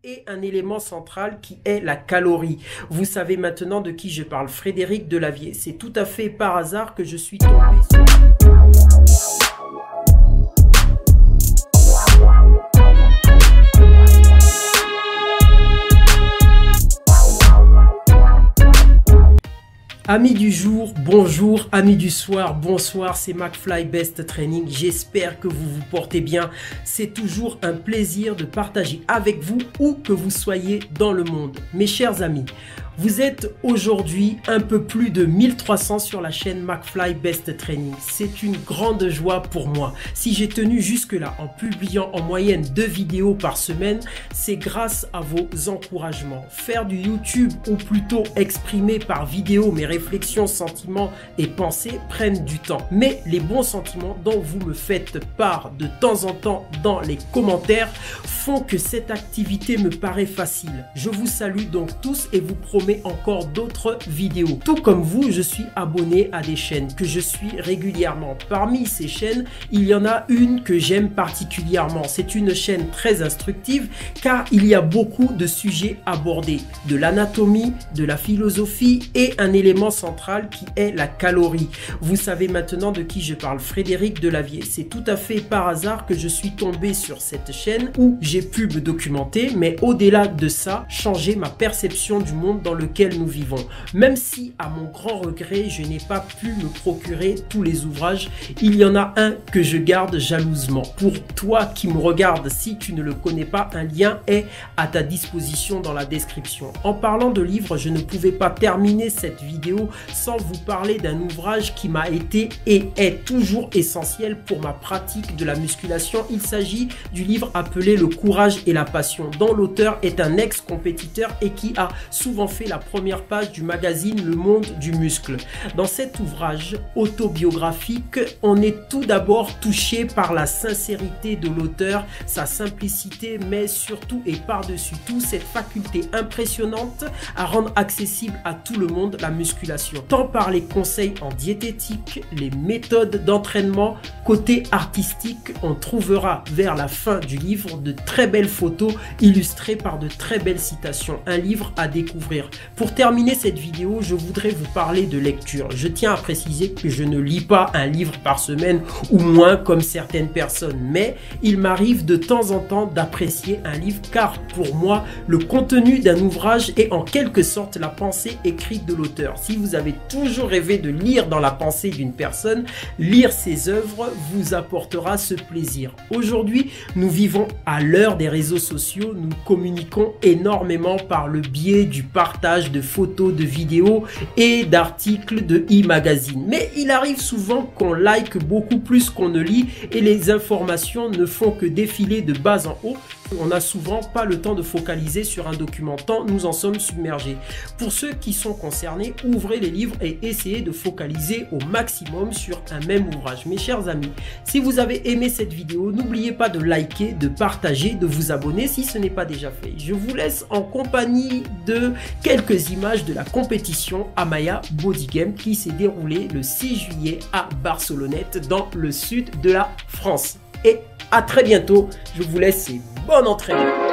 et un élément central qui est la calorie. Vous savez maintenant de qui je parle, Frédéric Delavier. C'est tout à fait par hasard que je suis tombé sur... Amis du jour, bonjour, amis du soir, bonsoir, c'est McFly Best Training, j'espère que vous vous portez bien. C'est toujours un plaisir de partager avec vous où que vous soyez dans le monde. Mes chers amis, vous êtes aujourd'hui un peu plus de 1300 sur la chaîne McFly Best Training. C'est une grande joie pour moi. Si j'ai tenu jusque-là en publiant en moyenne 2 vidéos par semaine, c'est grâce à vos encouragements. Faire du YouTube ou plutôt exprimer par vidéo mes réflexions, sentiments et pensées prennent du temps. Mais les bons sentiments dont vous me faites part de temps en temps dans les commentaires font que cette activité me paraît facile. Je vous salue donc tous et vous promets encore d'autres vidéos. Tout comme vous, je suis abonné à des chaînes que je suis régulièrement. Parmi ces chaînes, il y en a une que j'aime particulièrement. C'est une chaîne très instructive car il y a beaucoup de sujets abordés. De l'anatomie, de la philosophie et un élément central qui est la calorie. Vous savez maintenant de qui je parle, Frédéric Delavier. C'est tout à fait par hasard que je suis tombé sur cette chaîne où j'ai pu me documenter, mais au-delà de ça, changer ma perception du monde dans lequel nous vivons. Même si, à mon grand regret, je n'ai pas pu me procurer tous les ouvrages, il y en a un que je garde jalousement. Pour toi qui me regardes, si tu ne le connais pas, un lien est à ta disposition dans la description. En parlant de livres, je ne pouvais pas terminer cette vidéo sans vous parler d'un ouvrage qui m'a été et est toujours essentiel pour ma pratique de la musculation. Il s'agit du livre appelé Le courage et la passion, dont l'auteur est un ex-compétiteur et qui a souvent fait la première page du magazine Le Monde du Muscle. Dans cet ouvrage autobiographique, on est tout d'abord touché par la sincérité de l'auteur, sa simplicité, mais surtout et par-dessus tout cette faculté impressionnante à rendre accessible à tout le monde la musculation. Tant par les conseils en diététique, les méthodes d'entraînement, côté artistique, on trouvera vers la fin du livre de très belles photos illustrées par de très belles citations. Un livre à découvrir. Pour terminer cette vidéo, je voudrais vous parler de lecture. Je tiens à préciser que je ne lis pas un livre par semaine ou moins comme certaines personnes, mais il m'arrive de temps en temps d'apprécier un livre car pour moi, le contenu d'un ouvrage est en quelque sorte la pensée écrite de l'auteur. Si vous avez toujours rêvé de lire dans la pensée d'une personne, lire ses œuvres vous apportera ce plaisir. Aujourd'hui, nous vivons à l'heure des réseaux sociaux, nous communiquons énormément par le biais du partage de photos, de vidéos et d'articles de e-magazine. Mais il arrive souvent qu'on like beaucoup plus qu'on ne lit et les informations ne font que défiler de bas en haut. On n'a souvent pas le temps de focaliser sur un document tant nous en sommes submergés. Pour ceux qui sont concernés, ouvrez les livres et essayez de focaliser au maximum sur un même ouvrage. Mes chers amis, si vous avez aimé cette vidéo, n'oubliez pas de liker, de partager, de vous abonner si ce n'est pas déjà fait. Je vous laisse en compagnie de quelques images de la compétition Amaya Body Game qui s'est déroulée le 6 juillet à Barcelonnette dans le sud de la France. Et à très bientôt, je vous laisse et bon entraînement.